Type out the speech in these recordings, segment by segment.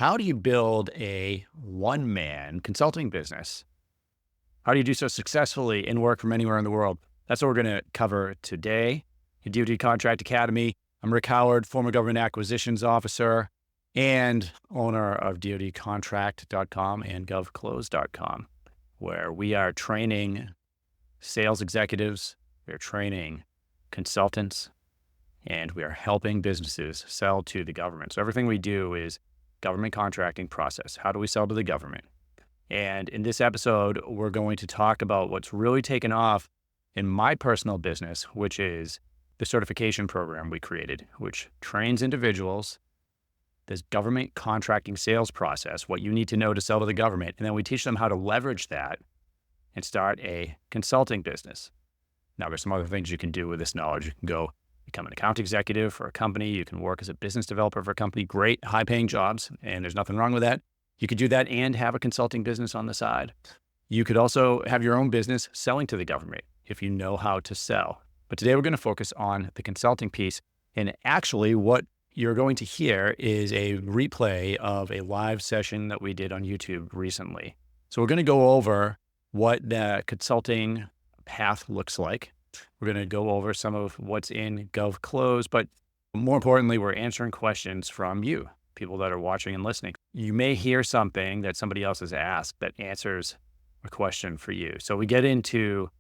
How do you build a one-man consulting business? How do you do so successfully and work from anywhere in the world? That's what we're going to cover today at DoD Contract Academy. I'm Rick Howard, former government acquisitions officer and owner of dodcontract.com and govclose.com, where we are training sales executives, we are training consultants, and we are helping businesses sell to the government. So everything we do is government contracting process. How do we sell to the government? And in this episode, we're going to talk about what's really taken off in my personal business, which is the certification program we created, which trains individuals this government contracting sales process, what you need to know to sell to the government. And then we teach them how to leverage that and start a consulting business. Now, there's some other things you can do with this knowledge. You can go become an account executive for a company. You can work as a business developer for a company. Great, high-paying jobs, and there's nothing wrong with that. You could do that and have a consulting business on the side. You could also have your own business selling to the government if you know how to sell. But today we're going to focus on the consulting piece. And actually what you're going to hear is a replay of a live session that we did on YouTube recently. So we're going to go over what the consulting path looks like. We're going to go over some of what's in GovClose, but more importantly, we're answering questions from you, people that are watching and listening. You may hear something that somebody else has asked that answers a question for you. So we get into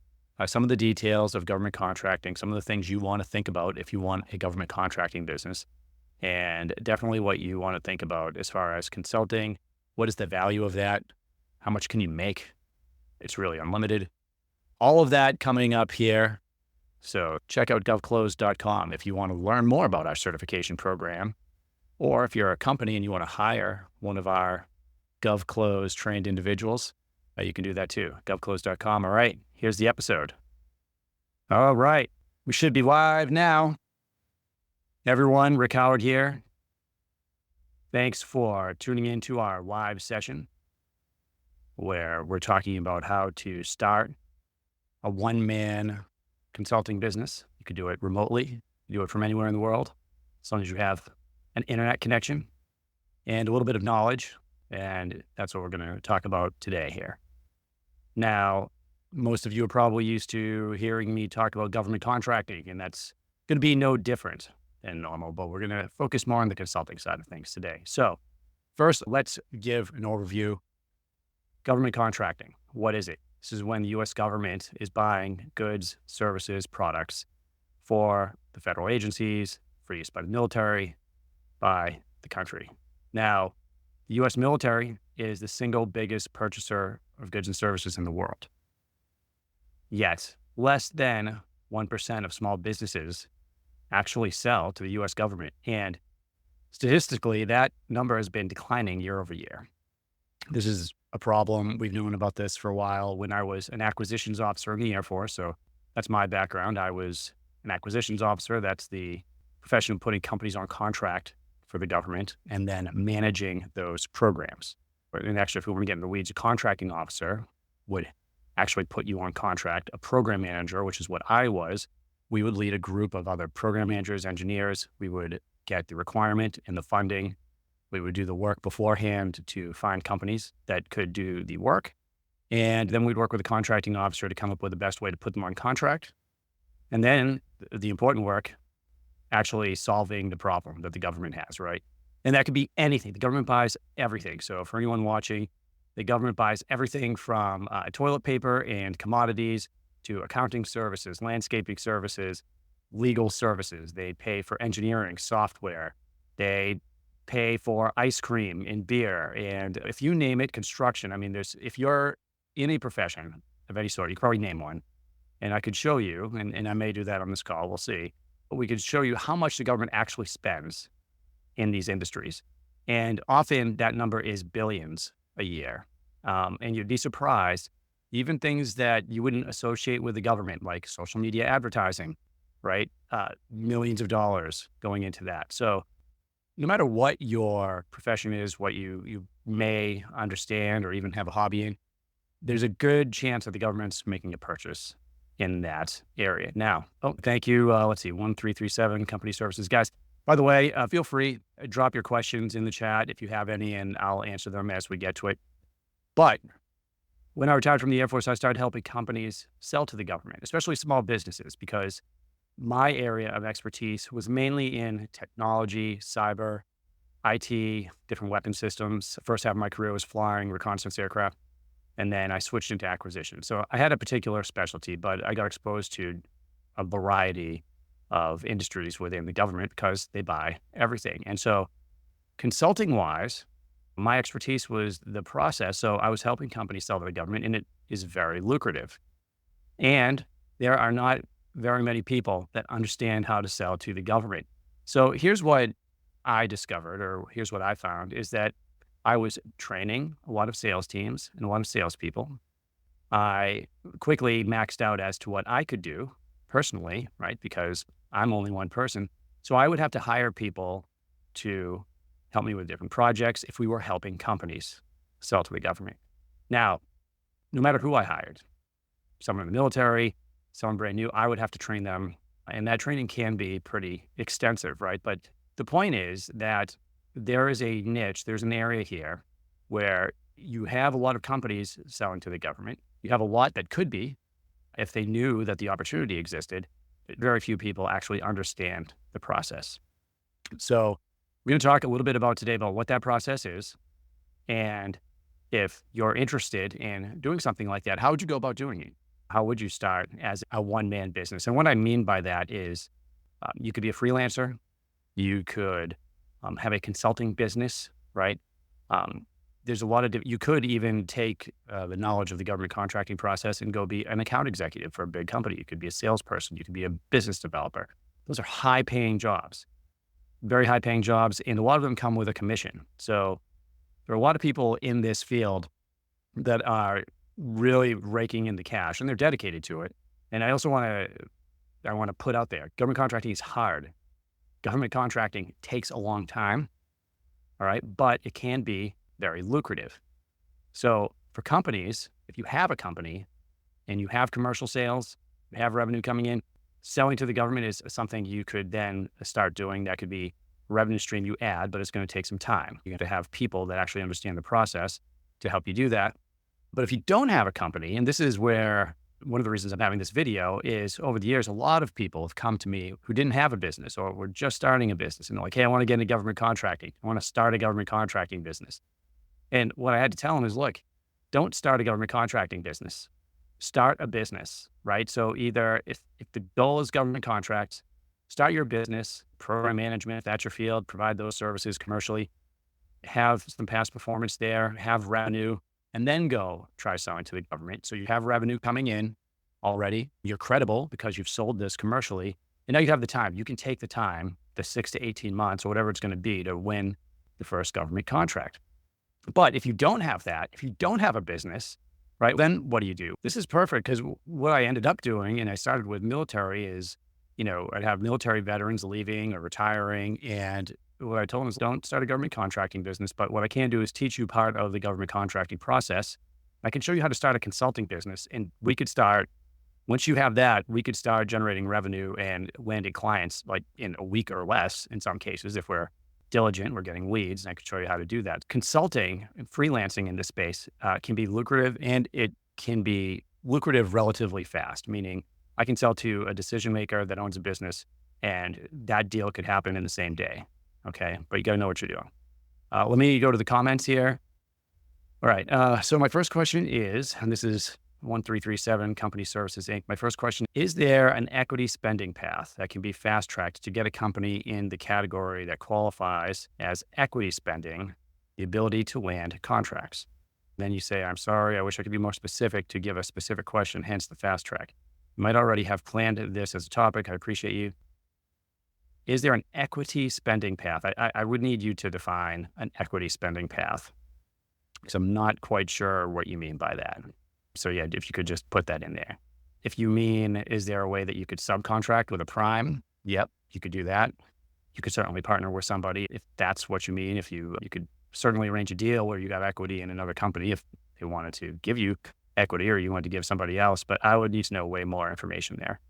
some of the details of government contracting, some of the things you want to think about if you want a government contracting business, and definitely what you want to think about as far as consulting. What is the value of that? How much can you make? It's really unlimited. All of that coming up here. So check out govclose.com if you want to learn more about our certification program, or if you're a company and you want to hire one of our GovClose trained individuals, you can do that too, govclose.com. All right, here's the episode. All right, we should be live now. Everyone, Rick Howard here. Thanks for tuning into our live session where we're talking about how to start a one-man consulting business. You could do it remotely, you do it from anywhere in the world, as long as you have an internet connection and a little bit of knowledge. And that's what we're going to talk about today here. Now, most of you are probably used to hearing me talk about government contracting, and that's going to be no different than normal, but we're going to focus more on the consulting side of things today. So first, let's give an overview. Government contracting, what is it? This is when the U.S. government is buying goods, services, products for the federal agencies, for use by the military, by the country. Now, the U.S. military is the single biggest purchaser of goods and services in the world. Yet, less than 1% of small businesses actually sell to the U.S. government. And statistically, that number has been declining year over year. This is a problem. We've known about this for a while. When I was an acquisitions officer in the Air Force, so that's my background. I was an acquisitions officer. That's the profession of putting companies on contract for the government and then managing those programs. And actually, if we want to get in the weeds, a contracting officer would actually put you on contract. A program manager, which is what I was, we would lead a group of other program managers, engineers. We would get the requirement and the funding. We would do the work beforehand to find companies that could do the work. And then we'd work with a contracting officer to come up with the best way to put them on contract. And then the important work, actually solving the problem that the government has, right? And that could be anything. The government buys everything. So for anyone watching, the government buys everything from toilet paper and commodities to accounting services, landscaping services, legal services. They pay for engineering, software. They pay for ice cream and beer. And if you name it, construction. I mean, if you're in a profession of any sort, you can probably name one. And I could show you, and I may do that on this call, we'll see. But we could show you how much the government actually spends in these industries. And often that number is billions a year. And you'd be surprised, even things that you wouldn't associate with the government, like social media advertising, right? Millions of dollars going into that. So no matter what your profession is, what you may understand or even have a hobby in, there's a good chance that the government's making a purchase in that area. Now, thank you. Let's see, 1337 Company Services. Guys, By the way, feel free, drop your questions in the chat if you have any, and I'll answer them as we get to it. But when I retired from the Air Force, I started helping companies sell to the government, especially small businesses, because my area of expertise was mainly in technology, cyber, IT, different weapon systems. The first half of my career was flying reconnaissance aircraft, and then I switched into acquisition. So I had a particular specialty, but I got exposed to a variety of industries within the government because they buy everything. And so consulting wise, my expertise was the process. So I was helping companies sell to the government, and it is very lucrative. And there are not very many people that understand how to sell to the government. So here's what I discovered, or here's what I found, is that I was training a lot of sales teams and a lot of salespeople. I quickly maxed out as to what I could do personally, right? Because I'm only one person. So I would have to hire people to help me with different projects if we were helping companies sell to the government. Now, no matter who I hired, someone in the military, someone brand new, I would have to train them. And that training can be pretty extensive, right? But the point is that there is a niche, there's an area here where you have a lot of companies selling to the government. You have a lot that could be, if they knew that the opportunity existed. Very few people actually understand the process. So we're going to talk a little bit about today about what that process is. And if you're interested in doing something like that, how would you go about doing it? How would you start as a one-man business? And what I mean by that is you could be a freelancer. You could have a consulting business, right? There's a lot of, you could even take the knowledge of the government contracting process and go be an account executive for a big company. You could be a salesperson. You could be a business developer. Those are high paying jobs, very high paying jobs. And a lot of them come with a commission. So there are a lot of people in this field that are really raking in the cash, and they're dedicated to it. And I also want to put out there, government contracting is hard. Government contracting takes a long time. All right. But it can be very lucrative. So for companies, if you have a company and you have commercial sales, you have revenue coming in, selling to the government is something you could then start doing. That could be a revenue stream you add, but it's going to take some time. You have to have people that actually understand the process to help you do that. But if you don't have a company, and this is where one of the reasons I'm having this video is over the years, a lot of people have come to me who didn't have a business or were just starting a business and they're like, hey, I want to get into government contracting. I want to start a government contracting business. And what I had to tell them is, look, don't start a government contracting business. Start a business, right? So either if the goal is government contracts, start your business, program management, if that's your field, provide those services commercially, have some past performance there, have revenue, and then go try selling to the government. So you have revenue coming in already. You're credible because you've sold this commercially. And now you have the time. You can take the time, the 6 to 18 months or whatever it's going to be to win the first government contract. But if you don't have that, if you don't have a business, right, then what do you do? This is perfect because what I ended up doing, and I started with military, is, I'd have military veterans leaving or retiring. And what I told them is don't start a government contracting business. But what I can do is teach you part of the government contracting process. I can show you how to start a consulting business. And we could start, once you have that, we could start generating revenue and landing clients like in a week or less in some cases. If we're diligent, we're getting leads, and I could show you how to do that. Consulting and freelancing in this space can be lucrative, and it can be lucrative relatively fast, meaning I can sell to a decision maker that owns a business and that deal could happen in the same day. Okay. But you got to know what you're doing. Let me go to the comments here. All right. So my first question is, and this is 1337 Company Services, Inc. My first question, is there an equity spending path that can be fast-tracked to get a company in the category that qualifies as equity spending, the ability to land contracts? Then you say, I'm sorry, I wish I could be more specific to give a specific question, hence the fast track. You might already have planned this as a topic. I appreciate you. Is there an equity spending path? I would need you to define an equity spending path because I'm not quite sure what you mean by that. So yeah, if you could just put that in there. If you mean, is there a way that you could subcontract with a prime? Yep, you could do that. You could certainly partner with somebody if that's what you mean. If you could certainly arrange a deal where you got equity in another company if they wanted to give you equity or you wanted to give somebody else. But I would need to know way more information there.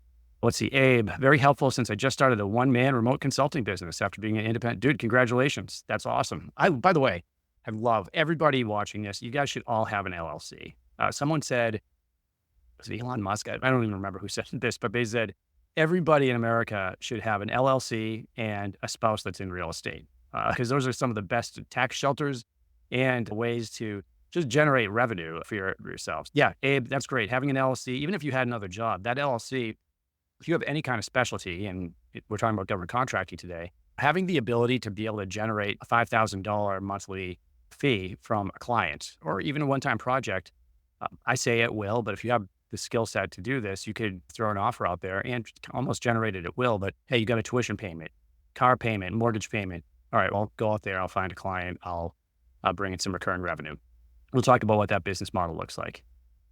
Let's see, Abe, very helpful since I just started a one-man remote consulting business after being an independent. Dude, congratulations. That's awesome. By the way, I love everybody watching this. You guys should all have an LLC. Someone said, was it Elon Musk? I don't even remember who said this, but they said everybody in America should have an LLC and a spouse that's in real estate, because those are some of the best tax shelters and ways to just generate revenue for yourselves. Yeah, Abe, that's great. Having an LLC, even if you had another job, that LLC, if you have any kind of specialty, and we're talking about government contracting today, having the ability to be able to generate a $5,000 monthly fee from a client or even a one-time project, I say at will, but if you have the skill set to do this, you could throw an offer out there and almost generate it at will. But hey, you got a tuition payment, car payment, mortgage payment. All right, well, go out there. I'll find a client. I'll bring in some recurring revenue. We'll talk about what that business model looks like.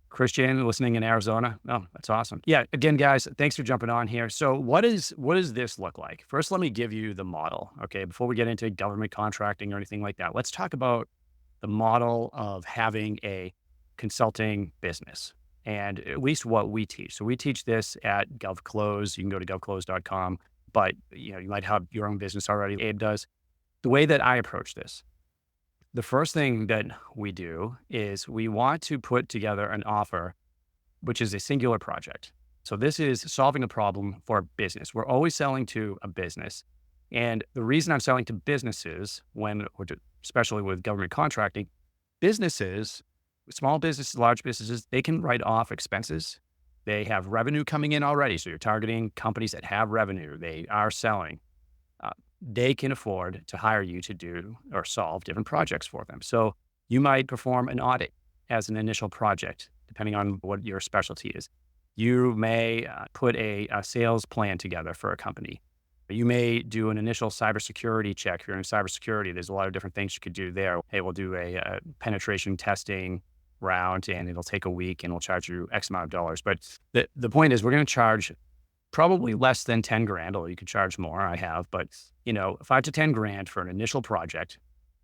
Christian, listening in Arizona. Oh, that's awesome. Yeah. Again, guys, thanks for jumping on here. So what does this look like? First, let me give you the model. Okay. Before we get into government contracting or anything like that, let's talk about the model of having a consulting business and at least what we teach. So we teach this at GovClose. You can go to govclose.com, but you might have your own business already. Abe does. The way that I approach this, the first thing that we do is we want to put together an offer, which is a singular project. So this is solving a problem for a business. We're always selling to a business. And the reason I'm selling to businesses especially with government contracting, businesses, small businesses, large businesses, they can write off expenses. They have revenue coming in already. So you're targeting companies that have revenue. They are selling. They can afford to hire you to do or solve different projects for them. So you might perform an audit as an initial project, depending on what your specialty is. You may put a sales plan together for a company. You may do an initial cybersecurity check. If you're in cybersecurity, there's a lot of different things you could do there. Hey, we'll do a penetration testing round and it'll take a week and we'll charge you X amount of dollars. But the point is we're going to charge probably less than 10 grand, or you could charge more. I have, but 5 to 10 grand for an initial project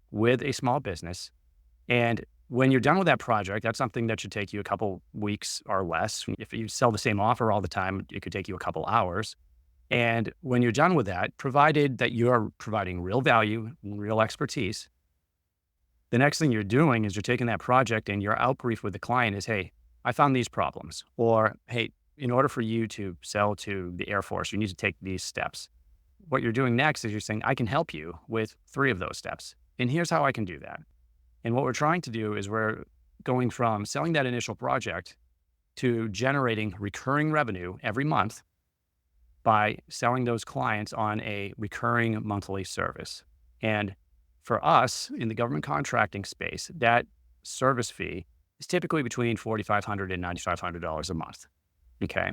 with a small business. And when you're done with that project, that's something that should take you a couple weeks or less. If you sell the same offer all the time, it could take you a couple hours. And when you're done with that, provided that you're providing real value, real expertise, the next thing you're doing is you're taking that project and your out brief with the client is, hey, I found these problems, or hey, in order for you to sell to the Air Force, you need to take these steps. What you're doing next is you're saying, I can help you with 3 of those steps. And here's how I can do that. And what we're trying to do is we're going from selling that initial project to generating recurring revenue every month by selling those clients on a recurring monthly service. And for us in the government contracting space, that service fee is typically between $4,500 and $9,500 a month. Okay.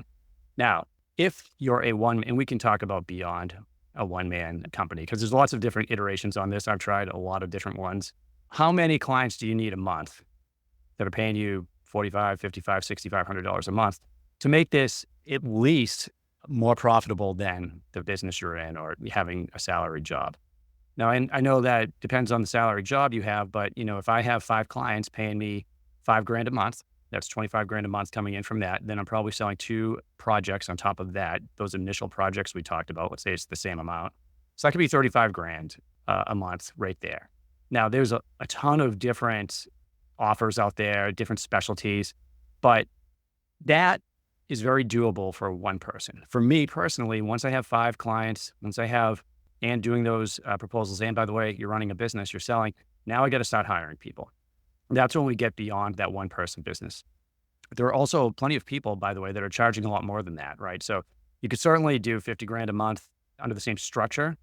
Now, if you're and we can talk about beyond a one-man company, because there's lots of different iterations on this. I've tried a lot of different ones. How many clients do you need a month that are paying you $4,500, $5,500, $6,500 a month to make this at least more profitable than the business you're in or having a salary job? Now, I know that depends on the salary job you have, but if I have 5 clients paying me $5 grand a month, that's 25 grand a month coming in from that. Then I'm probably selling 2 projects on top of that. Those initial projects we talked about, let's say it's the same amount. So that could be 35 grand a month right there. Now there's a ton of different offers out there, different specialties, but that is very doable for one person. For me personally, once I have 5 clients, and doing those proposals, and by the way, you're running a business, you're selling, now I got to start hiring people. That's when we get beyond that one person business. There are also plenty of people, by the way, that are charging a lot more than that, right? So you could certainly do 50 grand a month under the same structure.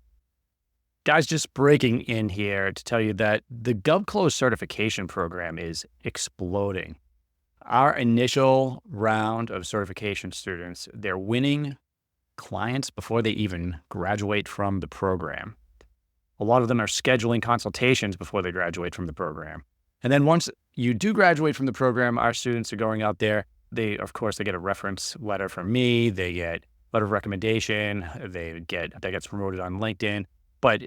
Guys, just breaking in here to tell you that the GovClose certification program is exploding. Our initial round of certification students, they're winning clients before they even graduate from the program. A lot of them are scheduling consultations before they graduate from the program. And then once you do graduate from the program, our students are going out there. They get a reference letter from me. They get letter of recommendation. That gets promoted on LinkedIn. But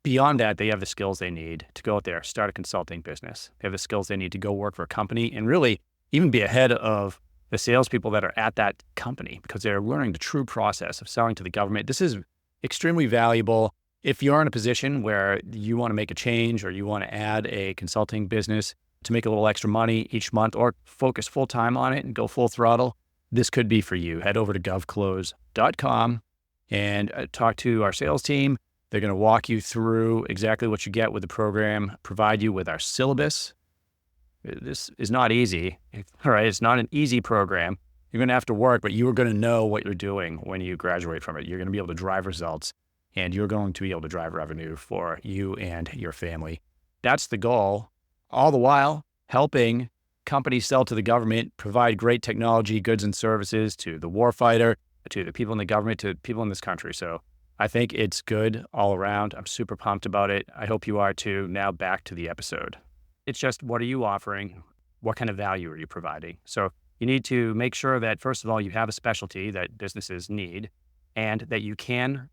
beyond that, they have the skills they need to go out there, start a consulting business. They have the skills they need to go work for a company and really even be ahead of the salespeople that are at that company because they're learning the true process of selling to the government. This is extremely valuable. If you're in a position where you want to make a change or you want to add a consulting business to make a little extra money each month or focus full time on it and go full throttle, this could be for you. Head over to govclose.com and talk to our sales team. They're going to walk you through exactly what you get with the program, provide you with our syllabus. This is not easy, all right? It's not an easy program. You're going to have to work, but you are going to know what you're doing when you graduate from it. You're going to be able to drive results, and you're going to be able to drive revenue for you and your family. That's the goal. All the while helping companies sell to the government, provide great technology, goods and services to the warfighter, to the people in the government, to people in this country. So I think it's good all around. I'm super pumped about it. I hope you are too. Now back to the episode. It's just, what are you offering? What kind of value are you providing? So you need to make sure that, first of all, you have a specialty that businesses need and that you can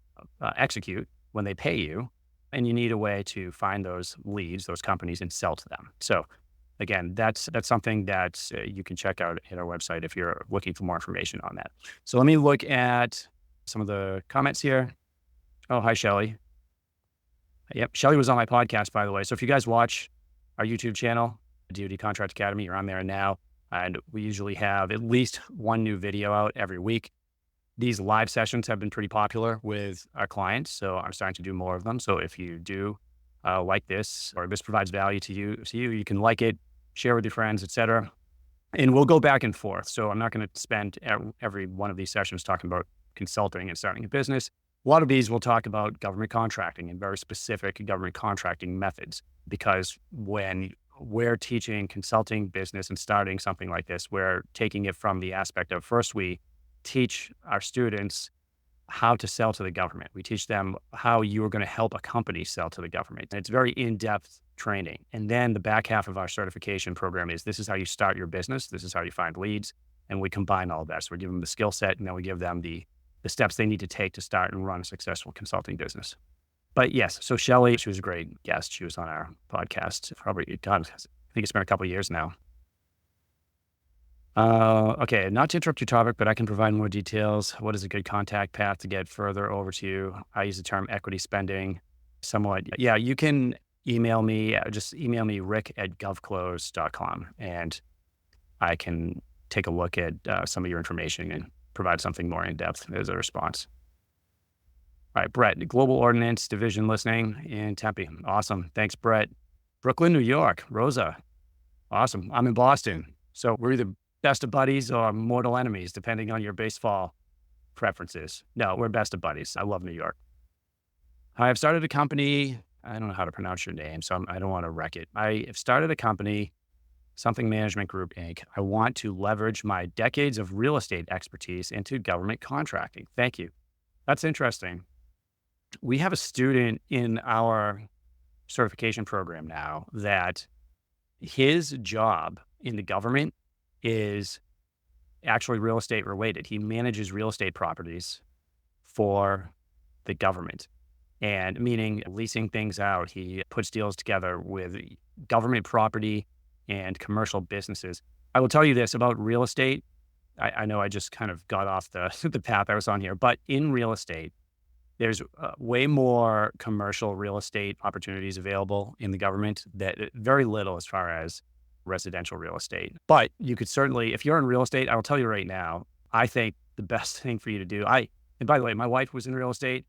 execute when they pay you. And you need a way to find those leads, those companies, and sell to them. So again, that's something that you can check out at our website if you're looking for more information on that. So let me look at some of the comments here. Oh, hi, Shelly. Yep, Shelly was on my podcast, by the way. So if you guys watch our YouTube channel, DoD Contract Academy, you're on there now. And we usually have at least one new video out every week. These live sessions have been pretty popular with our clients, so I'm starting to do more of them. So if you do like this, or this provides value to you, you can like it, share with your friends, etc. And we'll go back and forth. So I'm not going to spend every one of these sessions talking about consulting and starting a business. A lot of these will talk about government contracting and very specific government contracting methods, because when we're teaching consulting business and starting something like this, we're taking it from the aspect of, first, we teach our students how to sell to the government. We teach them how you are going to help a company sell to the government. And it's very in-depth training. And then the back half of our certification program is, this is how you start your business. This is how you find leads. And we combine all of that. So we give them the skill set, and then we give them the steps they need to take to start and run a successful consulting business. But yes, so Shelly, she was a great guest. She was on our podcast probably, God, I think it's been a couple of years now. Okay, not to interrupt your topic, but I can provide more details. What is a good contact path to get further over to you? I use the term equity spending somewhat. Yeah, you can email me, just email me, rick@govclose.com, and I can take a look at some of your information and provide something more in-depth as a response. All right, Brett, Global Ordnance Division listening in Tempe. Awesome. Thanks, Brett. Brooklyn, New York. Rosa. Awesome. I'm in Boston. So we're either best of buddies or mortal enemies, depending on your baseball preferences. No, we're best of buddies. I love New York. I have started a company. I don't know how to pronounce your name, so I don't want to wreck it. I have started a company, Something Management Group, Inc. I want to leverage my decades of real estate expertise into government contracting. Thank you. That's interesting. We have a student in our certification program now that his job in the government is actually real estate related. He manages real estate properties for the government, and meaning leasing things out. He puts deals together with government property and commercial businesses. I will tell you this about real estate. I know I just kind of got off the path I was on here, but in real estate, there's way more commercial real estate opportunities available in the government, that very little as far as residential real estate. But you could certainly, if you're in real estate, I will tell you right now, I think the best thing for you to do, and by the way, my wife was in real estate.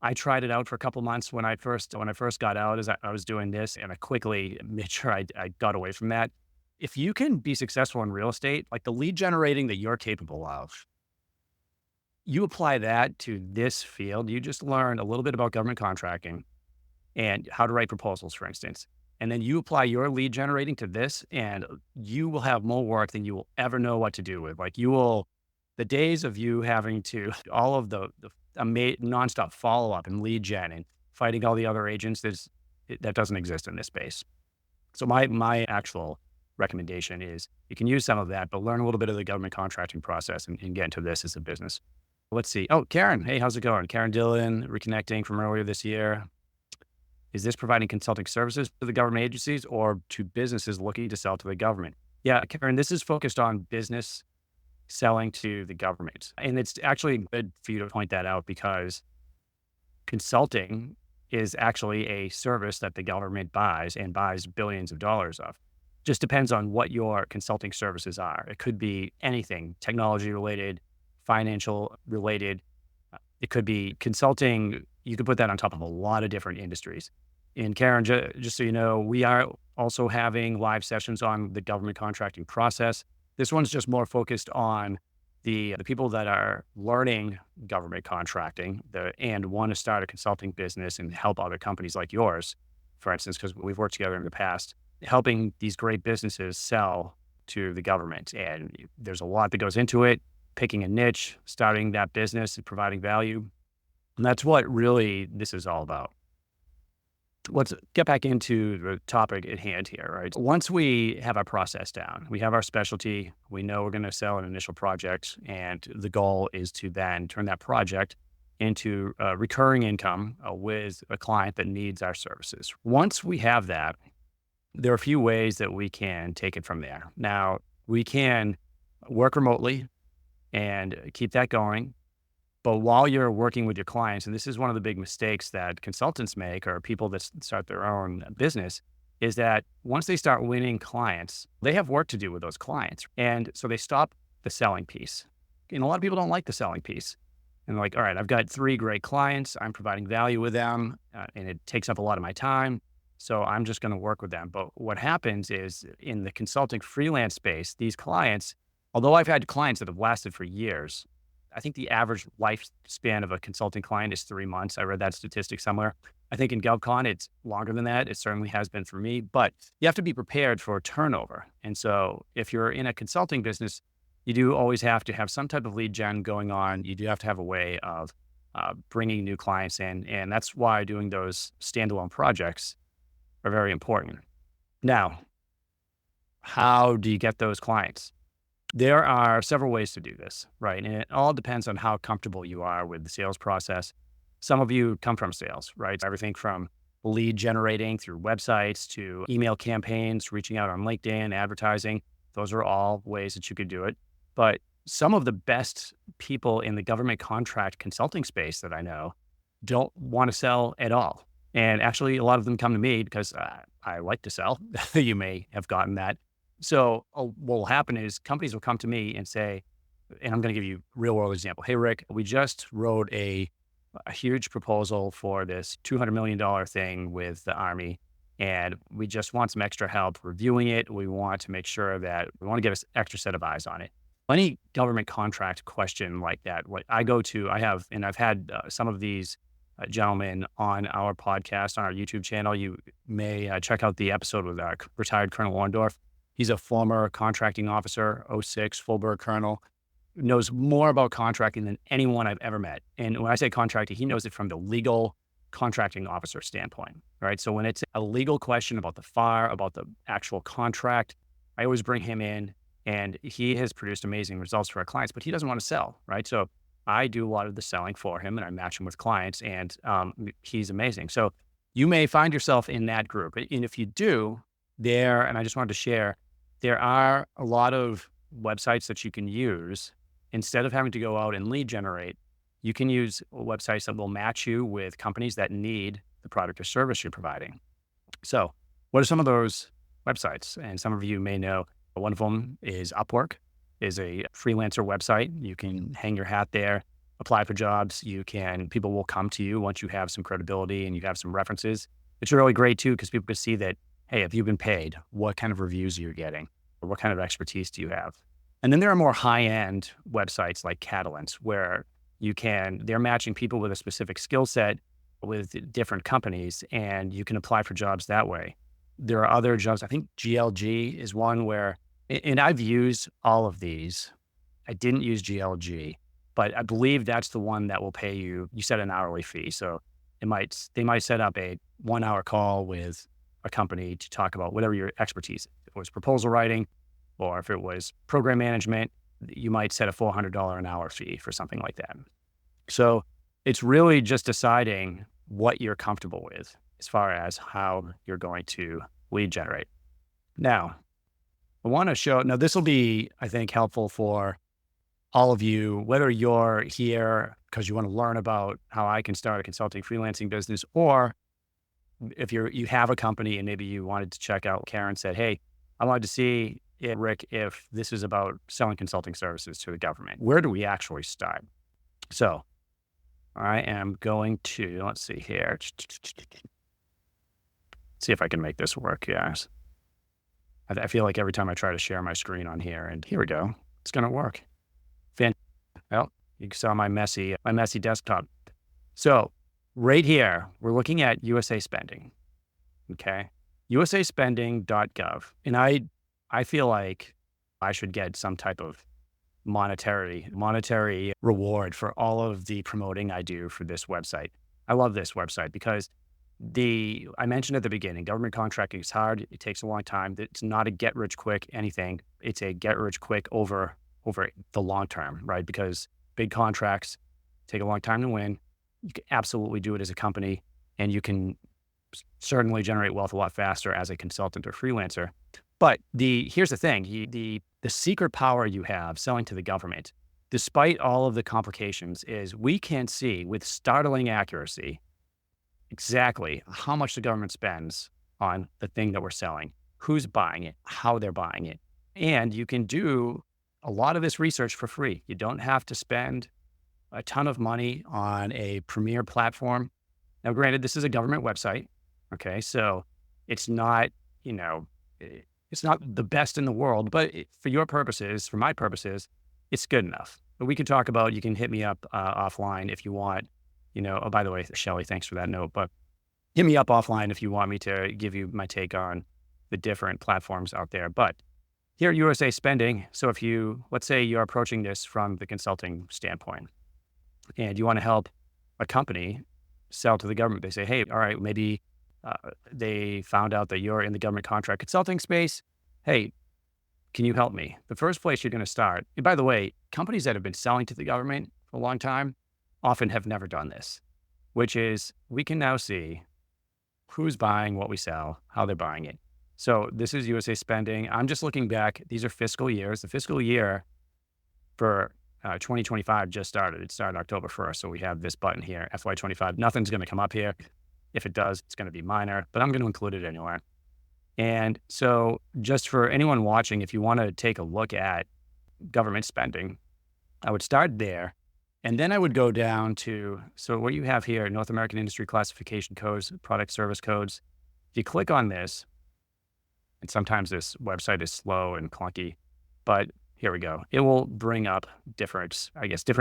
I tried it out for a couple months when I first got out, as I was doing this, and I quickly made sure I got away from that. If you can be successful in real estate, like the lead generating that you're capable of, you apply that to this field. You just learn a little bit about government contracting and how to write proposals, for instance. And then you apply your lead generating to this, and you will have more work than you will ever know what to do with. Like the days of you having to, all of the nonstop follow-up and lead gen and fighting all the other agents, that doesn't exist in this space. So my actual recommendation is you can use some of that, but learn a little bit of the government contracting process and get into this as a business. Let's see. Oh, Karen. Hey, how's it going? Karen Dillon, reconnecting from earlier this year. Is this providing consulting services to the government agencies or to businesses looking to sell to the government? Yeah, Karen, this is focused on business selling to the government. And it's actually good for you to point that out because consulting is actually a service that the government buys and buys billions of dollars of. Just depends on what your consulting services are. It could be anything, technology related, financial related. It could be consulting. You could put that on top of a lot of different industries. And Karen, just so you know, we are also having live sessions on the government contracting process. This one's just more focused on the people that are learning government contracting and want to start a consulting business and help other companies like yours, for instance, because we've worked together in the past, helping these great businesses sell to the government. And there's a lot that goes into it, picking a niche, starting that business and providing value. And that's what really this is all about. Let's get back into the topic at hand here, right? Once we have our process down, we have our specialty, we know we're going to sell an initial project, and the goal is to then turn that project into recurring income with a client that needs our services. Once we have that, there are a few ways that we can take it from there. Now, we can work remotely and keep that going. But while you're working with your clients, and this is one of the big mistakes that consultants make or people that start their own business, is that once they start winning clients, they have work to do with those clients. And so they stop the selling piece. And a lot of people don't like the selling piece. And they're like, all right, I've got 3 great clients. I'm providing value with them, and it takes up a lot of my time. So I'm just going to work with them. But what happens is in the consulting freelance space, these clients, although I've had clients that have lasted for years, I think the average lifespan of a consulting client is 3 months. I read that statistic somewhere. I think in GovCon, it's longer than that. It certainly has been for me, but you have to be prepared for turnover. And so if you're in a consulting business, you do always have to have some type of lead gen going on. You do have to have a way of bringing new clients in. And that's why doing those standalone projects are very important. Now, how do you get those clients? There are several ways to do this, right? And it all depends on how comfortable you are with the sales process. Some of you come from sales, right? Everything from lead generating through websites to email campaigns, reaching out on LinkedIn, advertising. Those are all ways that you could do it. But some of the best people in the government contract consulting space that I know don't want to sell at all. And actually, a lot of them come to me because I like to sell. You may have gotten that. So what will happen is companies will come to me and say, and I'm going to give you a real world example. Hey, Rick, we just wrote a huge proposal for this $200 million thing with the Army, and we just want some extra help reviewing it. We want to make sure that we want to get an extra set of eyes on it. Any government contract question like that, what I go to, I've had some of these gentlemen on our podcast, on our YouTube channel. You may check out the episode with retired Colonel Orndorff. He's a former contracting officer, '06 full-bird colonel, knows more about contracting than anyone I've ever met. And when I say contracting, he knows it from the legal contracting officer standpoint, right? So when it's a legal question about the FAR, about the actual contract, I always bring him in, and he has produced amazing results for our clients, but he doesn't want to sell, right? So I do a lot of the selling for him, and I match him with clients, and he's amazing. So you may find yourself in that group. And if you do, and I just wanted to share, there are a lot of websites that you can use. Instead of having to go out and lead generate, you can use websites that will match you with companies that need the product or service you're providing. So what are some of those websites? And some of you may know one of them is Upwork, is a freelancer website. You can hang your hat there, apply for jobs. People will come to you once you have some credibility and you have some references. It's really great too, because people can see that, hey, have you been paid? What kind of reviews are you getting? Or what kind of expertise do you have? And then there are more high-end websites like Catalent, where they're matching people with a specific skill set with different companies, and you can apply for jobs that way. There are other jobs. I think GLG is one where, and I've used all of these. I didn't use GLG, but I believe that's the one that will pay you set an hourly fee. So they might set up a 1-hour call with a company to talk about whatever your expertise. If it was proposal writing, or if it was program management, you might set a $400 an hour fee for something like that. So it's really just deciding what you're comfortable with as far as how you're going to lead generate. Now, I want to show, this will be, I think, helpful for all of you, whether you're here because you want to learn about how I can start a consulting freelancing business, or if you have a company and maybe you wanted to check out, Karen said, hey, I wanted to see, Rick, if this is about selling consulting services to the government. Where do we actually start? So I am going to, let's see here. See if I can make this work. Yes. I feel like every time I try to share my screen on here, and here we go, it's going to work. Well, you saw my messy desktop. So right here, we're looking at USA spending. Okay. USAspending.gov. And I feel like I should get some type of monetary reward for all of the promoting I do for this website. I love this website because I mentioned at the beginning, government contracting is hard. It takes a long time. It's not a get rich quick anything. It's a get rich quick over the long term, right? Because big contracts take a long time to win. You can absolutely do it as a company, and you can certainly generate wealth a lot faster as a consultant or freelancer. But here's the thing, the secret power you have selling to the government, despite all of the complications, is we can see with startling accuracy exactly how much the government spends on the thing that we're selling, who's buying it, how they're buying it. And you can do a lot of this research for free. You don't have to spend a ton of money on a premier platform. Now, granted, this is a government website. Okay. So it's not, it's not the best in the world, but for your purposes, for my purposes, it's good enough. But we can talk about, you can hit me up offline if you want, oh, by the way, Shelly, thanks for that note, but hit me up offline if you want me to give you my take on the different platforms out there. But here at USA Spending, so if let's say you're approaching this from the consulting standpoint and you want to help a company sell to the government, they say, hey, all right, maybe they found out that you're in the government contract consulting space. Hey, can you help me? The first place you're going to start, and by the way, companies that have been selling to the government for a long time often have never done this, which is we can now see who's buying what we sell, how they're buying it. So this is USA Spending. I'm just looking back. These are fiscal years. The fiscal year for 2025 just started. It started October 1st. So we have this button here, FY25. Nothing's going to come up here. If it does, it's going to be minor, but I'm going to include it anyway. And so just for anyone watching, if you want to take a look at government spending, I would start there. And then I would go down to, so what you have here, North American Industry Classification Codes, Product Service Codes. If you click on this, and sometimes this website is slow and clunky, but here we go. It will bring up different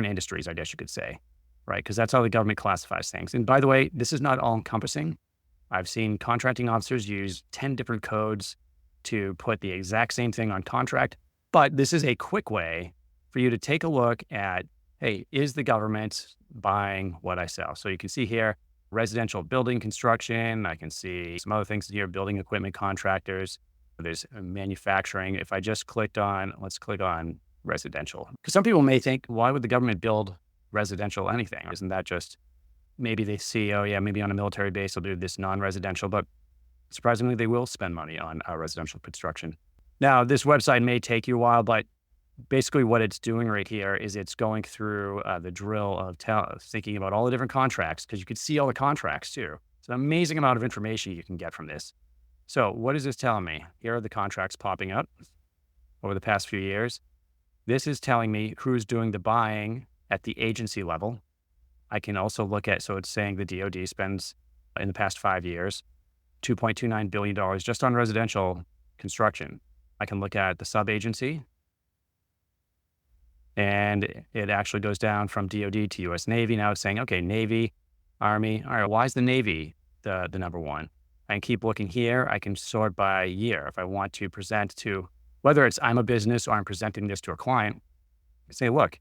industries, I guess you could say, right? Because that's how the government classifies things. And by the way, this is not all encompassing. I've seen contracting officers use 10 different codes to put the exact same thing on contract, but this is a quick way for you to take a look at, hey, is the government buying what I sell? So you can see here, residential building construction. I can see some other things here, building equipment contractors. There's manufacturing. If I just let's click on residential. Because some people may think, why would the government build residential anything? Isn't that just, maybe they see, oh yeah, maybe on a military base they'll do this non-residential, but surprisingly they will spend money on residential construction. Now, this website may take you a while, but basically what it's doing right here is it's going through the drill of thinking about all the different contracts, because you can see all the contracts too. It's an amazing amount of information you can get from this. So what is this telling me? Here are the contracts popping up over the past few years. This is telling me who's doing the buying at the agency level. I can also look at, so it's saying the DoD spends in the past 5 years, $2.29 billion just on residential construction. I can look at the sub-agency, and it actually goes down from DoD to US Navy. Now it's saying, okay, Navy, Army. All right, why is the Navy the number one? I can keep looking here. I can sort by year. If I want to present to, whether it's I'm a business or I'm presenting this to a client, I say, look,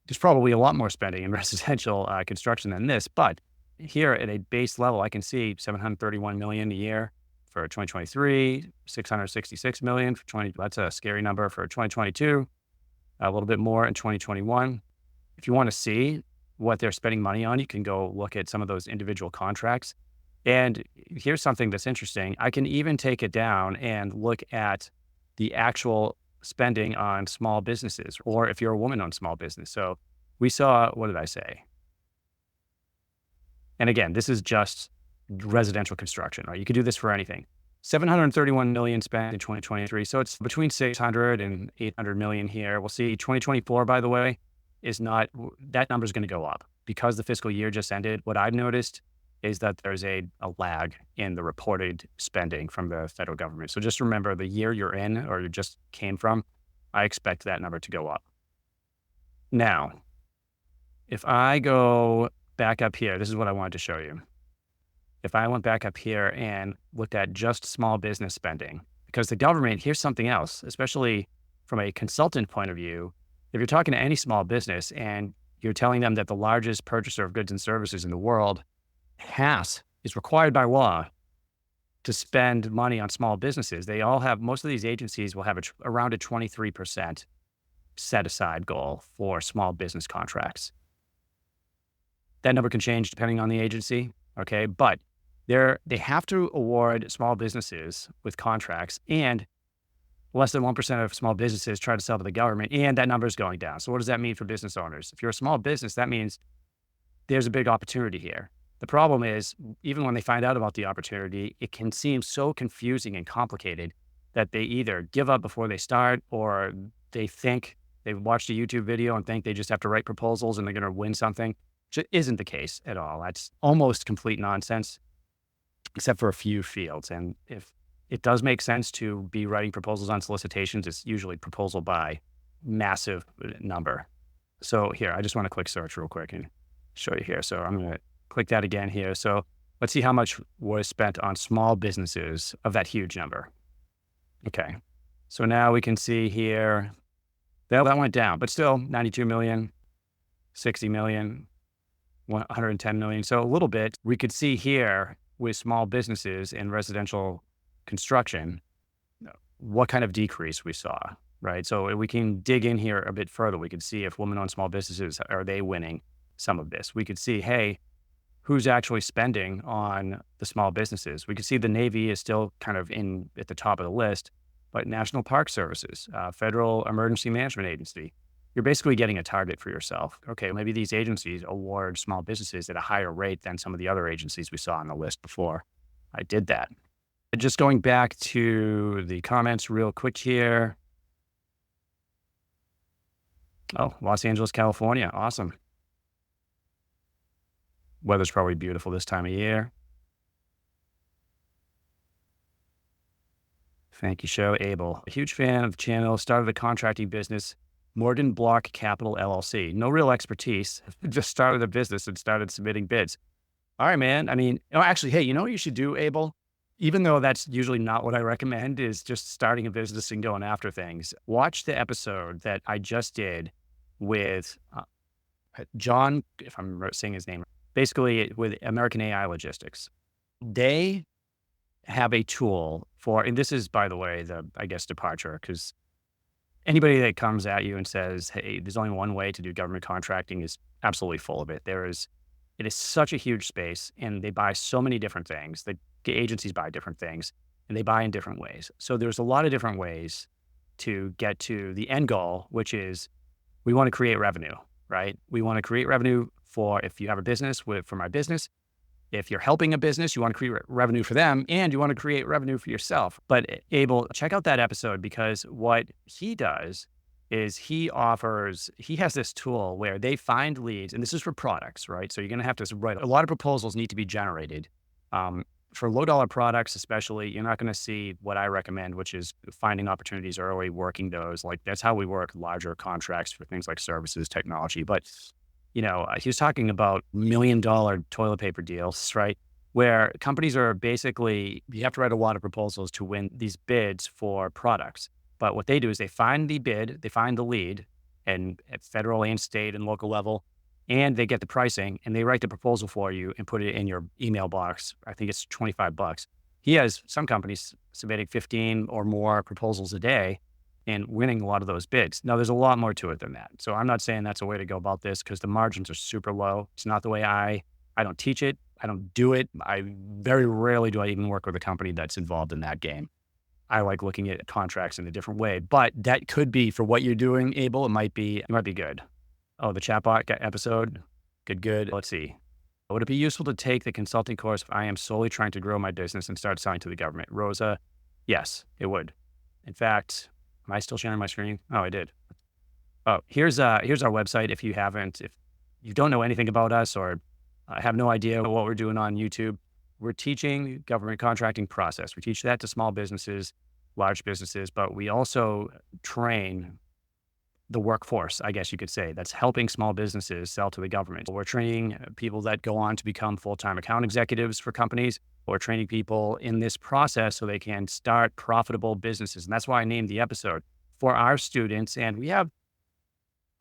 there's probably a lot more spending in residential construction than this, but here at a base level, I can see $731 million a year for 2023, $666 million for that's a scary number for 2022, a little bit more in 2021. If you want to see what they're spending money on, you can go look at some of those individual contracts. And here's something that's interesting. I can even take it down and look at the actual spending on small businesses, or if you're a woman on small business. So we saw, what did I say? And again, this is just residential construction, right? You could do this for anything. 731 million spent in 2023. So it's between 600 and 800 million here. We'll see 2024, by the way, is not, that number is going to go up because the fiscal year just ended. What I've noticed is that there's a lag in the reported spending from the federal government. So just remember the year you're in or you just came from, I expect that number to go up. Now, if I go back up here, this is what I wanted to show you. If I went back up here and looked at just small business spending, because the government, here's something else, especially from a consultant point of view, if you're talking to any small business and you're telling them that the largest purchaser of goods and services in the world is required by law to spend money on small businesses, they all have, most of these agencies will have around a 23% set aside goal for small business contracts. That number can change depending on the agency, okay? But they have to award small businesses with contracts, and less than 1% of small businesses try to sell to the government, and that number is going down. So what does that mean for business owners? If you're a small business, that means there's a big opportunity here. The problem is, even when they find out about the opportunity, it can seem so confusing and complicated that they either give up before they start, or they think they've watched a YouTube video and think they just have to write proposals and they're going to win something, which isn't the case at all. That's almost complete nonsense, except for a few fields. And if it does make sense to be writing proposals on solicitations, it's usually proposal by massive number. So here, I just want to click search real quick and show you here. So I'm going to click that again here. So let's see how much was spent on small businesses of that huge number. Okay. So now we can see here that went down, but still 92 million, 60 million, 110 million. So a little bit. We could see here with small businesses and residential construction, what kind of decrease we saw, right? So we can dig in here a bit further. We could see if women-owned small businesses, are they winning some of this? We could see, hey, who's actually spending on the small businesses? We could see the Navy is still kind of at the top of the list, but National Park Services, Federal Emergency Management Agency, you're basically getting a target for yourself. Okay, maybe these agencies award small businesses at a higher rate than some of the other agencies we saw on the list before. I did that. Just going back to the comments real quick here. Oh, Los Angeles, California. Awesome. Weather's probably beautiful this time of year. Thank you, Show Abel. A huge fan of the channel, started a contracting business, Morgan Block Capital LLC. No real expertise, just started a business and started submitting bids. All right, man. I mean, actually, hey, you know what you should do, Abel? Even though that's usually not what I recommend, is just starting a business and going after things. Watch the episode that I just did with John, if I'm saying his name, basically with American AI Logistics. They have a tool for, and this is, by the way, I guess, departure, because anybody that comes at you and says, hey, there's only one way to do government contracting is absolutely full of it. It is such a huge space, and they buy so many different things. The agencies buy different things, and they buy in different ways. So there's a lot of different ways to get to the end goal, which is we want to create revenue, right? We want to create revenue for, if you have a business, for my business. If you're helping a business, you want to create revenue for them, and you want to create revenue for yourself. But Abel, check out that episode, because what he does is he has this tool where they find leads, and this is for products, right? So you're going to have to write a lot of proposals need to be generated. For low dollar products, especially, you're not going to see what I recommend, which is finding opportunities early, working those. Like, that's how we work larger contracts for things like services, technology. But he was talking about $1 million toilet paper deals, right? Where companies are basically, you have to write a lot of proposals to win these bids for products. But what they do is they find the bid, they find the lead, and at federal and state and local level, and they get the pricing, and they write the proposal for you and put it in your email box. I think it's $25. He has some companies submitting 15 or more proposals a day and winning a lot of those bids. Now, there's a lot more to it than that. So I'm not saying that's a way to go about this, because the margins are super low. It's not the way I don't teach it. I don't do it. Very rarely do I even work with a company that's involved in that game. I like looking at contracts in a different way, but that could be for what you're doing, Abel. It might be good. Oh, the chatbot episode. Good. Let's see. Would it be useful to take the consulting course if I am solely trying to grow my business and start selling to the government? Rosa, yes, it would. In fact, am I still sharing my screen? Oh, I did. Oh, here's our website. If you don't know anything about us or have no idea what we're doing on YouTube, we're teaching government contracting process. We teach that to small businesses, large businesses, but we also train the workforce, I guess you could say, that's helping small businesses sell to the government. We're training people that go on to become full-time account executives for companies. We're training people in this process so they can start profitable businesses. And that's why I named the episode for our students. And we have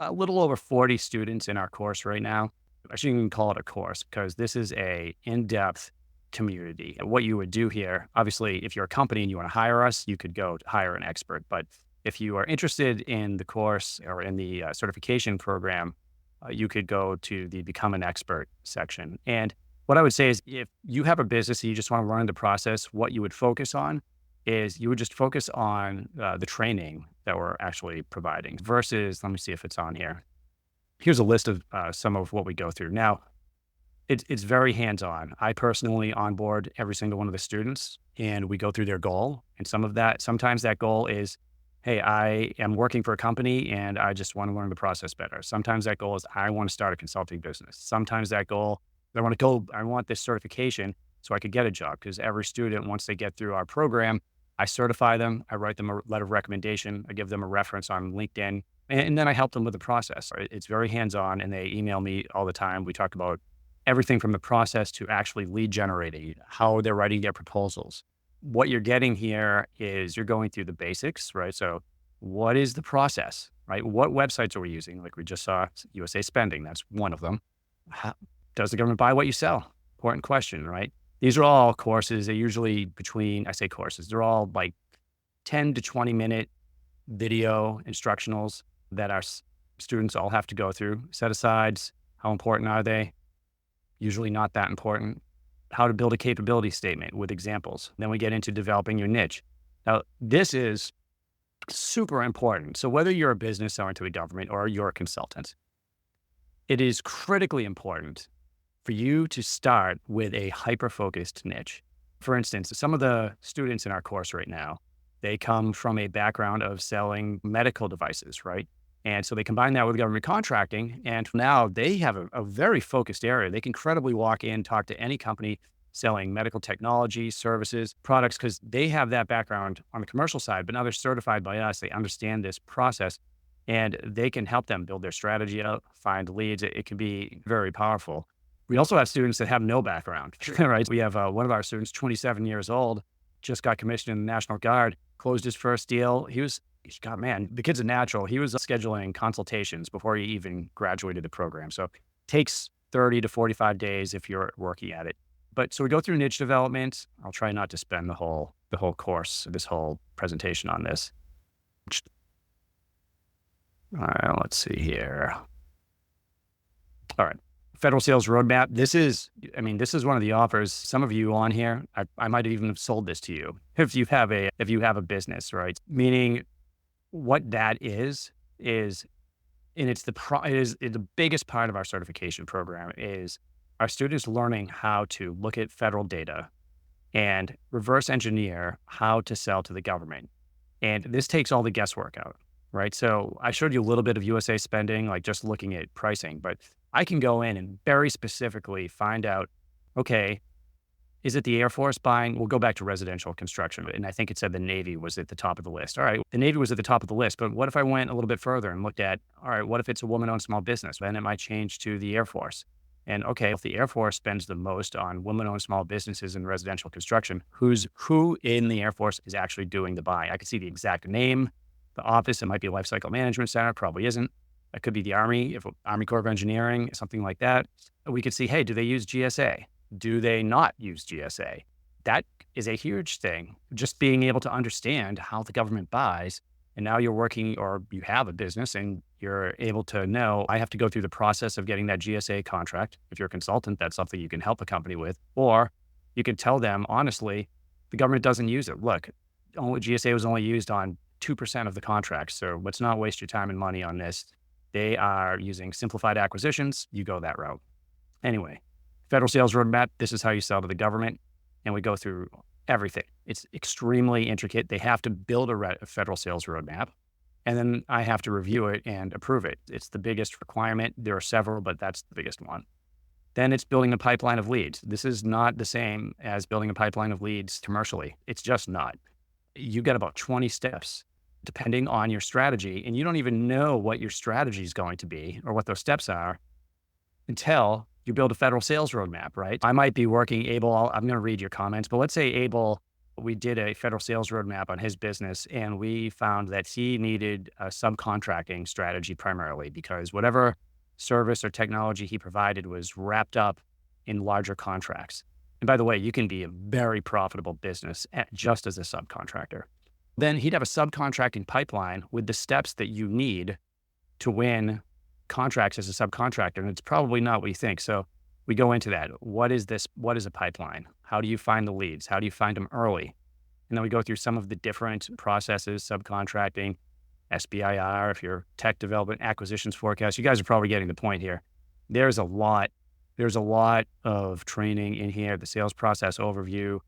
a little over 40 students in our course right now. I shouldn't even call it a course because this is a in-depth community. What you would do here, obviously, if you're a company and you want to hire us, you could go hire an expert. But if you are interested in the course or in the certification program, you could go to the Become an Expert section. And what I would say is if you have a business and you just want to learn the process, what you would focus on is you would just focus on the training that we're actually providing versus, let me see if it's on here. Here's a list of some of what we go through. Now, it's very hands-on. I personally onboard every single one of the students and we go through their goal. And sometimes that goal is, hey, I am working for a company and I just want to learn the process better. Sometimes that goal is I want to start a consulting business. Sometimes that goal, I want this certification so I could get a job because every student, once they get through our program, I certify them, I write them a letter of recommendation, I give them a reference on LinkedIn, and then I help them with the process. It's very hands-on and they email me all the time. We talk about everything from the process to actually lead generating, how they're writing their proposals. What you're getting here is you're going through the basics, right? So what is the process, right? What websites are we using? Like we just saw USA Spending, that's one of them. Does the government buy what you sell? Important question, right? These are all courses. They're usually they're all like 10 to 20 minute video instructionals that our students all have to go through. Set-asides, how important are they? Usually not that important. How to build a capability statement with examples. Then we get into developing your niche. Now, this is super important. So whether you're a business owner to the government or you're a consultant, it is critically important for you to start with a hyper-focused niche. For instance, some of the students in our course right now, they come from a background of selling medical devices, right? And so they combine that with government contracting, and now they have a very focused area. They can credibly walk in, talk to any company selling medical technology, services, products, because they have that background on the commercial side, but now they're certified by us. They understand this process, and they can help them build their strategy out, find leads. It can be very powerful. We also have students that have no background, right? We have one of our students, 27 years old, just got commissioned in the National Guard, closed his first deal. The kid's a natural. He was scheduling consultations before he even graduated the program. So it takes 30 to 45 days if you're working at it. But so we go through niche development. I'll try not to spend the whole course, this whole presentation on this. All right, let's see here. All right. Federal sales roadmap. This is one of the offers. Some of you on here, I might have even sold this to you if you have a business, right? Meaning what that is, and it's the biggest part of our certification program is our students learning how to look at federal data and reverse engineer how to sell to the government. And this takes all the guesswork out, right? So I showed you a little bit of USA Spending, like just looking at pricing, but I can go in and very specifically find out, okay, is it the Air Force buying? We'll go back to residential construction. And I think it said the Navy was at the top of the list. All right, the Navy was at the top of the list, but what if I went a little bit further and looked at, all right, what if it's a woman-owned small business? Then it might change to the Air Force. And okay, if the Air Force spends the most on women-owned small businesses in residential construction, who in the Air Force is actually doing the buying? I could see the exact name, the office. It might be a lifecycle management center, probably isn't. It could be the Army, if Army Corps of Engineering, something like that. We could see, hey, do they use GSA? Do they not use GSA? That is a huge thing. Just being able to understand how the government buys, and now you're working or you have a business and you're able to know, I have to go through the process of getting that GSA contract. If you're a consultant, that's something you can help a company with, or you can tell them, honestly, the government doesn't use it. Look, GSA was only used on 2% of the contracts. So let's not waste your time and money on this. They are using simplified acquisitions. You go that route. Anyway, federal sales roadmap. This is how you sell to the government. And we go through everything. It's extremely intricate. They have to build a federal sales roadmap. And then I have to review it and approve it. It's the biggest requirement. There are several, but that's the biggest one. Then it's building a pipeline of leads. This is not the same as building a pipeline of leads commercially. It's just not. You get about 20 steps depending on your strategy, and you don't even know what your strategy is going to be or what those steps are until you build a federal sales roadmap, right? I might be working Abel. I'm going to read your comments, but let's say Abel, we did a federal sales roadmap on his business, and we found that he needed a subcontracting strategy primarily because whatever service or technology he provided was wrapped up in larger contracts. And by the way, you can be a very profitable business just as a subcontractor. Then he'd have a subcontracting pipeline with the steps that you need to win contracts as a subcontractor. And it's probably not what you think. So we go into that. What is this? What is a pipeline? How do you find the leads? How do you find them early? And then we go through some of the different processes, subcontracting, SBIR, if you're tech development, acquisitions forecast. You guys are probably getting the point here. There's a lot of training in here, the sales process overview,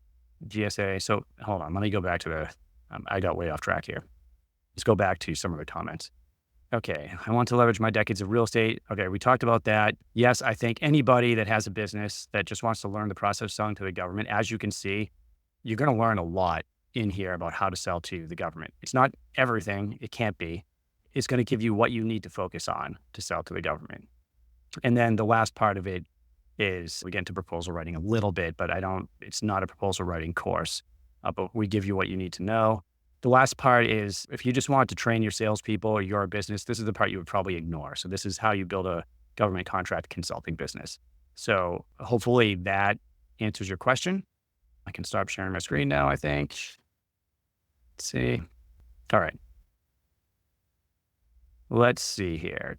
GSA. So hold on, let me go back to I got way off track here. Let's go back to some of the comments. Okay, I want to leverage my decades of real estate. Okay, we talked about that. Yes, I think anybody that has a business that just wants to learn the process of selling to the government, as you can see, you're going to learn a lot in here about how to sell to the government. It's not everything. It can't be. It's going to give you what you need to focus on to sell to the government. And then the last part of it is, we get into proposal writing a little bit, but it's not a proposal writing course, but we give you what you need to know. The last part is, if you just want to train your salespeople or your business, this is the part you would probably ignore. So this is how you build a government contract consulting business. So hopefully that answers your question. I can stop sharing my screen now, I think. Let's see. All right. Let's see here.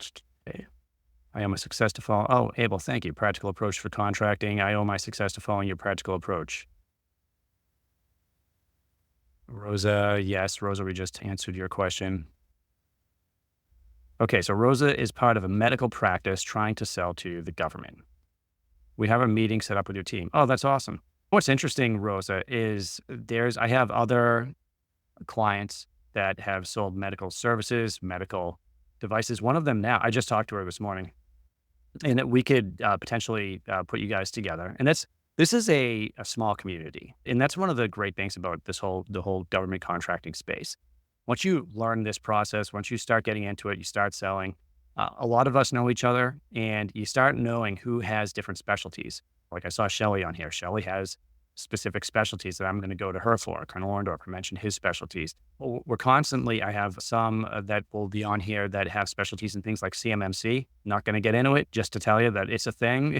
I owe my success to follow. Oh, Abel, thank you. Practical approach for contracting. I owe my success to following your practical approach. Rosa, yes. Rosa, we just answered your question. Okay, so Rosa is part of a medical practice trying to sell to the government. We have a meeting set up with your team. Oh, that's awesome. What's interesting, Rosa, is I have other clients that have sold medical services, medical devices. One of them now, I just talked to her this morning, and we could potentially put you guys together. And this is a small community. And that's one of the great things about the whole government contracting space. Once you learn this process, once you start getting into it, you start selling, a lot of us know each other, and you start knowing who has different specialties. Like I saw Shelly on here. Shelly has specific specialties that I'm going to go to her for. Colonel Orndorff mentioned his specialties. I have some that will be on here that have specialties in things like CMMC. Not going to get into it, just to tell you that it's a thing,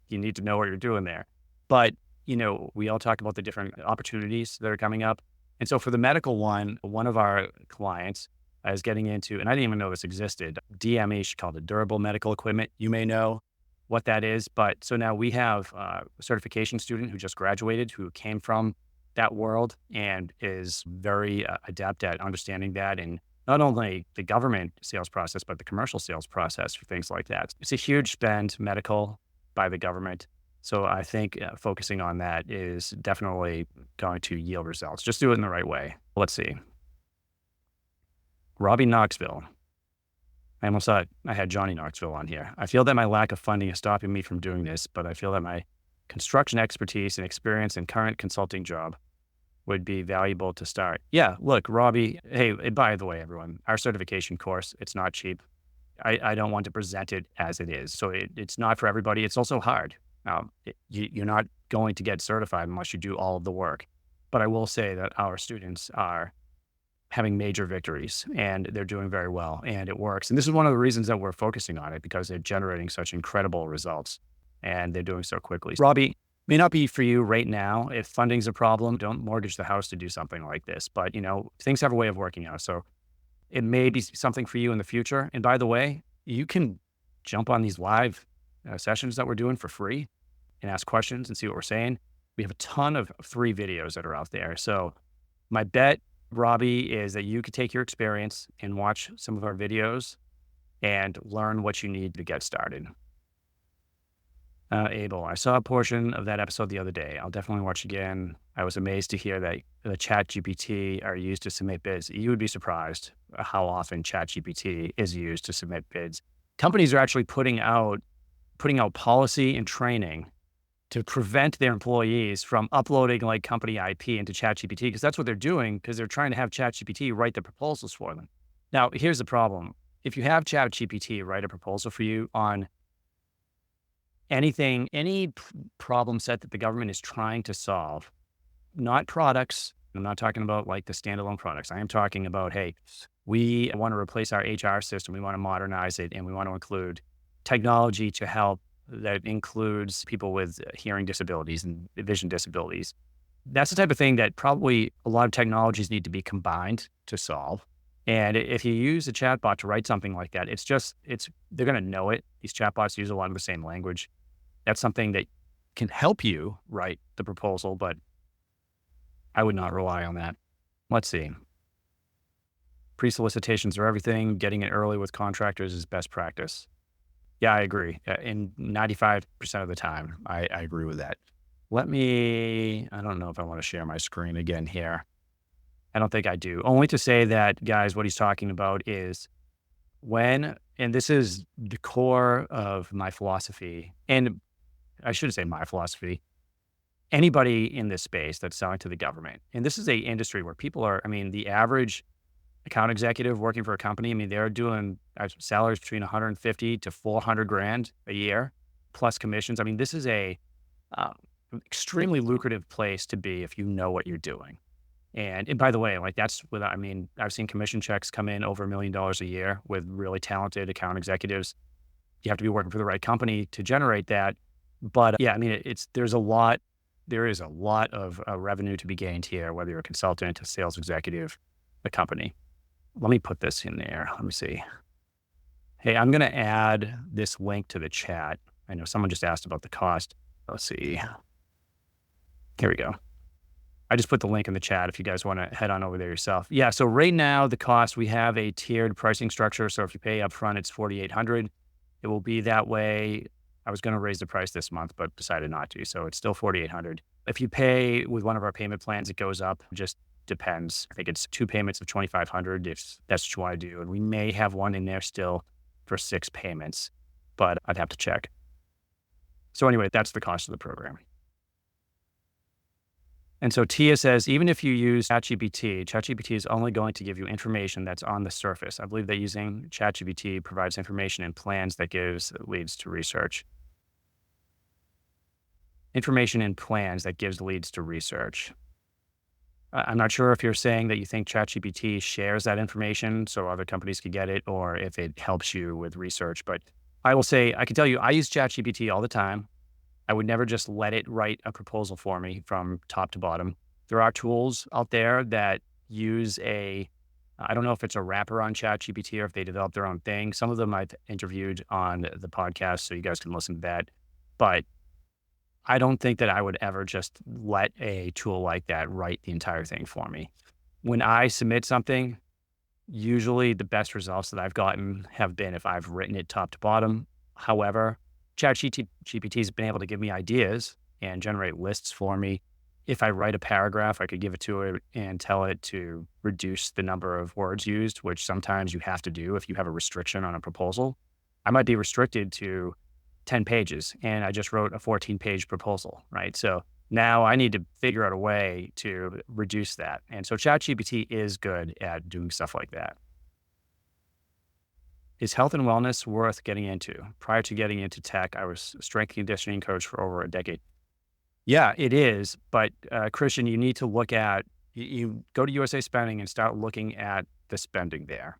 you need to know what you're doing there. But, we all talk about the different opportunities that are coming up. And so for the medical one of our clients is getting into, and I didn't even know this existed, DME, she called it durable medical equipment. You may know what that is. But so now we have a certification student who just graduated, who came from that world and is very adept at understanding that, and not only the government sales process, but the commercial sales process for things like that. It's a huge spend, medical, by the government. So I think focusing on that is definitely going to yield results. Just do it in the right way. Let's see. Robbie Knoxville. I almost thought I had Johnny Knoxville on here. I feel that my lack of funding is stopping me from doing this, but I feel that my construction expertise and experience in current consulting job would be valuable to start. Yeah, look, Robbie, hey, by the way, everyone, our certification course, it's not cheap. I don't want to present it as it is. So it's not for everybody. It's also hard. You're not going to get certified unless you do all of the work. But I will say that our students are having major victories, and they're doing very well, and it works. And this is one of the reasons that we're focusing on it, because they're generating such incredible results, and they're doing so quickly. Robbie, may not be for you right now. If funding's a problem, don't mortgage the house to do something like this. But, things have a way of working out. So it may be something for you in the future. And by the way, you can jump on these live sessions that we're doing for free and ask questions and see what we're saying. We have a ton of free videos that are out there. So My bet, Robbie, is that you could take your experience and watch some of our videos and learn what you need to get started. Abel, I saw a portion of that episode the other day. I'll definitely watch again. I was amazed to hear that the Chat GPT are used to submit bids. You would be surprised how often Chat GPT is used to submit bids. Companies are actually putting out policy and training to prevent their employees from uploading like company IP into ChatGPT, because that's what they're doing, because they're trying to have ChatGPT write the proposals for them. Now, here's the problem. If you have ChatGPT write a proposal for you on anything, any problem set that the government is trying to solve, not products. I'm not talking about like the standalone products. I am talking about, hey, we want to replace our HR system. We want to modernize it, and we want to include technology to help that includes people with hearing disabilities and vision disabilities. That's the type of thing that probably a lot of technologies need to be combined to solve. And if you use a chatbot to write something like that, they're going to know it. These chatbots use a lot of the same language. That's something that can help you write the proposal, but I would not rely on that. Let's see. Pre-solicitations are everything. Getting it early with contractors is best practice. Yeah, I agree. In 95% of the time, I agree with that. I don't know if I want to share my screen again here. I don't think I do. Only to say that, guys, what he's talking about is and this is the core of my philosophy, and I shouldn't say my philosophy, anybody in this space that's selling to the government. And this is a industry where the average account executive working for a company, they're doing salaries between 150 to 400 grand a year plus commissions. This is a extremely lucrative place to be if you know what you're doing. And by the way, I've seen commission checks come in over $1 million a year with really talented account executives. You have to be working for the right company to generate that. But there is a lot of revenue to be gained here, whether you're a consultant, a sales executive, a company. Let me put this in there. Let me see. Hey, I'm going to add this link to the chat. I know someone just asked about the cost. Let's see. Here we go. I just put the link in the chat if you guys want to head on over there yourself. Yeah, so right now the cost, we have a tiered pricing structure. So if you pay upfront, it's $4,800. It will be that way. I was going to raise the price this month, but decided not to. So it's still $4,800. If you pay with one of our payment plans, it goes up. Just depends. I think it's 2 payments of $2,500 if that's what you want to do. And we may have one in there still for 6 payments, but I'd have to check. So anyway, that's the cost of the program. And so Tia says, even if you use ChatGPT is only going to give you information that's on the surface. I believe that using ChatGPT provides information and plans that leads to research. Information and plans that leads to research. I'm not sure if you're saying that you think ChatGPT shares that information so other companies could get it, or if it helps you with research. But I will say, I can tell you, I use ChatGPT all the time. I would never just let it write a proposal for me from top to bottom. There are tools out there that use I don't know if it's a wrapper on ChatGPT or if they develop their own thing. Some of them I've interviewed on the podcast, so you guys can listen to that. But I don't think that I would ever just let a tool like that write the entire thing for me. When I submit something, usually the best results that I've gotten have been if I've written it top to bottom. However, ChatGPT has been able to give me ideas and generate lists for me. If I write a paragraph, I could give it to it and tell it to reduce the number of words used, which sometimes you have to do if you have a restriction on a proposal. I might be restricted to 10 pages and I just wrote a 14-page proposal, right? So now I need to figure out a way to reduce that. And so ChatGPT is good at doing stuff like that. Is health and wellness worth getting into? Prior to getting into tech, I was a strength conditioning coach for over a decade. Yeah, it is. But Christian, you need to look at, you go to USA Spending and start looking at the spending there.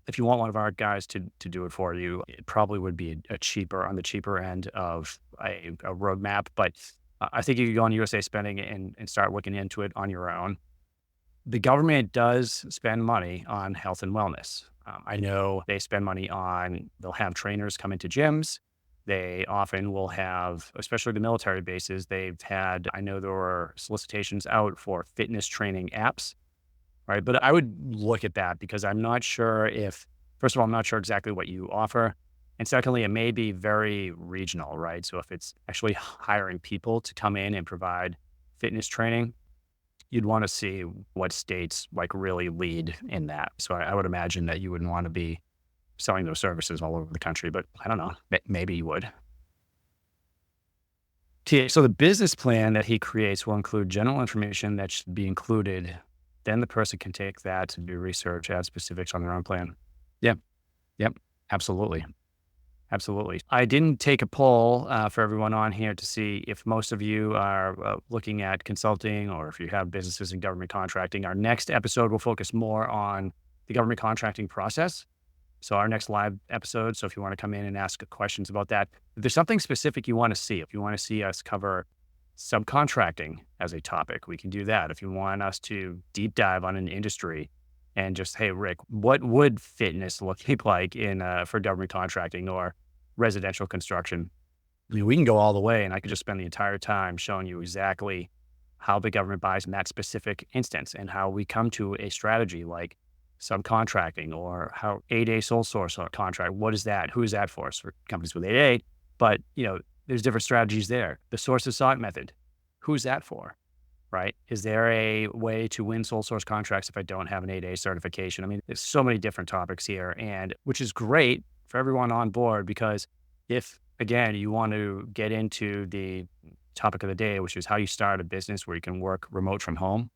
If you want one of our guys to do it for you, it probably would be on the cheaper end of a roadmap. But I think you could go on USA Spending and start looking into it on your own. The government does spend money on health and wellness. I know they spend money they'll have trainers come into gyms. They often will have, especially the military bases, I know there were solicitations out for fitness training apps. right? But I would look at that because I'm not sure if, first of all, I'm not sure exactly what you offer. And secondly, it may be very regional, right? So if it's actually hiring people to come in and provide fitness training, you'd want to see what states like really lead in that. So I would imagine that you wouldn't want to be selling those services all over the country, but I don't know, maybe you would. So the business plan that he creates will include general information that should be included. Then the person can take that to do research, add specifics on their own plan. Yeah. Yep. Absolutely. Absolutely. I didn't take a poll for everyone on here to see if most of you are looking at consulting or if you have businesses in government contracting. Our next episode will focus more on the government contracting process. So our next live episode. So if you want to come in and ask questions about that, if there's something specific you want to see, if you want to see us cover subcontracting as a topic, we can do that. If you want us to deep dive on an industry and just, hey, Rick, what would fitness look like in for government contracting or residential construction? I mean, we can go all the way, and I could just spend the entire time showing you exactly how the government buys in that specific instance and how we come to a strategy like subcontracting or how 8A sole source contract. What is that? Who is that for? It's for companies with 8A, but there's different strategies there. The source is sought method. Who's that for? Right? Is there a way to win sole source contracts if I don't have an 8A certification? I mean, there's so many different topics here, and which is great for everyone on board because if, again, you want to get into the topic of the day, which is how you start a business where you can work remote from home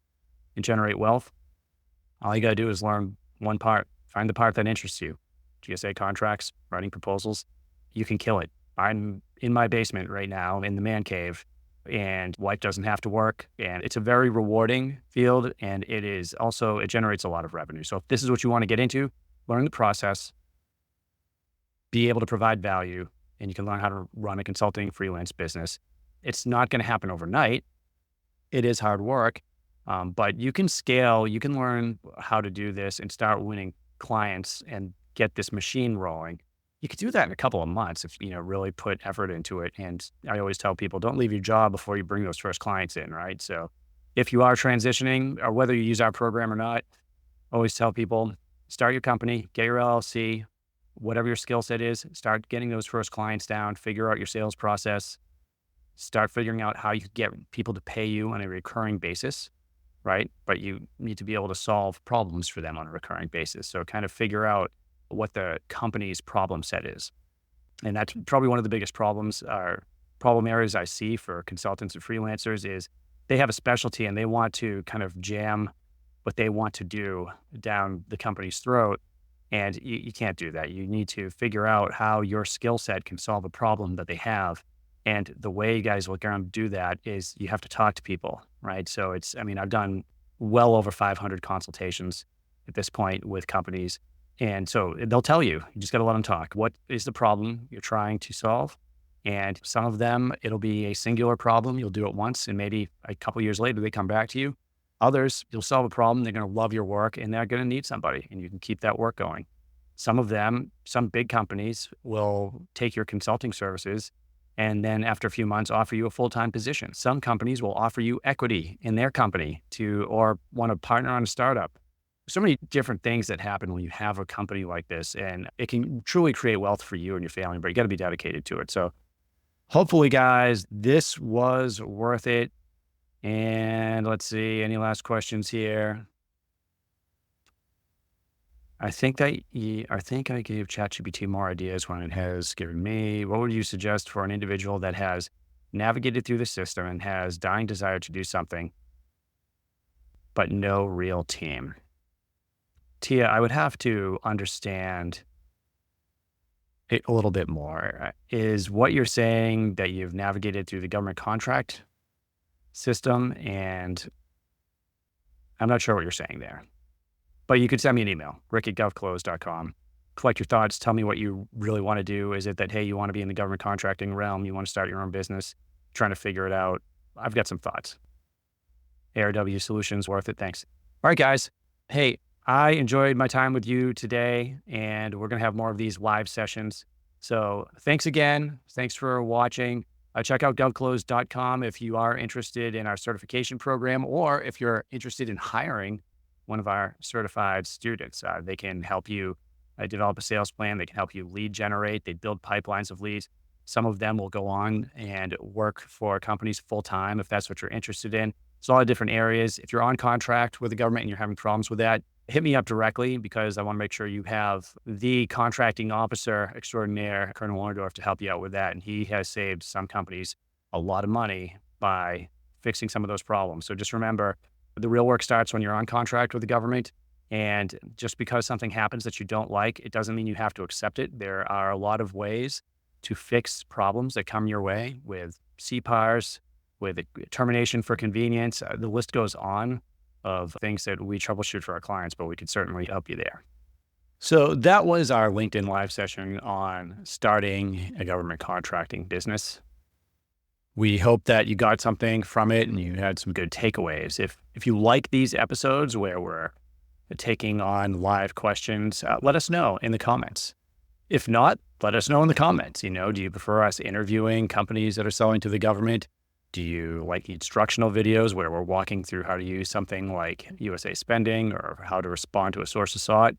and generate wealth, all you got to do is learn one part, find the part that interests you. GSA contracts, writing proposals, you can kill it. I'm in my basement right now in the man cave, and wife doesn't have to work, and it's a very rewarding field, and it generates a lot of revenue. So if this is what you want to get into, learn the process, be able to provide value, and you can learn how to run a consulting freelance business. It's not going to happen overnight. It is hard work, but you can scale, you can learn how to do this and start winning clients and get this machine rolling. You could do that in a couple of months if you really put effort into it. And I always tell people, don't leave your job before you bring those first clients in, right? So if you are transitioning or whether you use our program or not, always tell people, start your company, get your LLC, whatever your skill set is, start getting those first clients down, figure out your sales process, start figuring out how you can get people to pay you on a recurring basis, right? But you need to be able to solve problems for them on a recurring basis. So kind of figure out what the company's problem set is. And that's probably one of the biggest problem areas I see for consultants and freelancers is they have a specialty and they want to kind of jam what they want to do down the company's throat. And you can't do that. You need to figure out how your skill set can solve a problem that they have. And the way you guys will do that is you have to talk to people, right? So I've done well over 500 consultations at this point with companies. And so they'll tell you just got to let them talk. What is the problem you're trying to solve? And some of them, it'll be a singular problem. You'll do it once and maybe a couple of years later, they come back to you. Others, you'll solve a problem. They're going to love your work and they're going to need somebody and you can keep that work going. Some of them, some big companies will take your consulting services and then after a few months offer you a full-time position. Some companies will offer you equity in their company or want to partner on a startup. So many different things that happen when you have a company like this, and it can truly create wealth for you and your family, but you got to be dedicated to it. So hopefully, guys, this was worth it. And let's see, any last questions here? I think I gave ChatGPT more ideas when it has given me. What would you suggest for an individual that has navigated through the system and has dying desire to do something, but no real team? Tia, I would have to understand it a little bit more. Is what you're saying that you've navigated through the government contract system? And I'm not sure what you're saying there, but you could send me an email, rick@govclose.com. Collect your thoughts. Tell me what you really want to do. Is it that, hey, you want to be in the government contracting realm? You want to start your own business, trying to figure it out? I've got some thoughts. ARW Solutions, worth it. Thanks. All right, guys. Hey, I enjoyed my time with you today, and we're going to have more of these live sessions. So thanks again. Thanks for watching. Check out govclose.com if you are interested in our certification program, or if you're interested in hiring one of our certified students. They can help you develop a sales plan. They can help you lead generate. They build pipelines of leads. Some of them will go on and work for companies full time if that's what you're interested in. It's a lot of different areas. If you're on contract with the government and you're having problems with that, hit me up directly because I want to make sure you have the contracting officer extraordinaire, Colonel Warndorf, to help you out with that. And he has saved some companies a lot of money by fixing some of those problems. So just remember, the real work starts when you're on contract with the government. And just because something happens that you don't like, it doesn't mean you have to accept it. There are a lot of ways to fix problems that come your way with CPARs, with termination for convenience. The list goes on of things that we troubleshoot for our clients, but we could certainly help you there. So that was our LinkedIn live session on starting a government contracting business. We hope that you got something from it and you had some good takeaways. If you like these episodes where we're taking on live questions, let us know in the comments. If not, let us know in the comments. Do you prefer us interviewing companies that are selling to the government? Do you like instructional videos where we're walking through how to use something like USA Spending or how to respond to a source assault?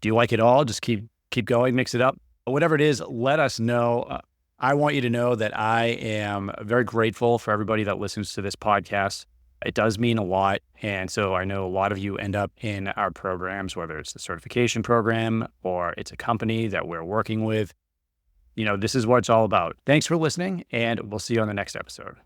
Do you like it all? Just keep going, mix it up. Whatever it is, let us know. I want you to know that I am very grateful for everybody that listens to this podcast. It does mean a lot. And so I know a lot of you end up in our programs, whether it's the certification program or it's a company that we're working with. This is what it's all about. Thanks for listening, and we'll see you on the next episode.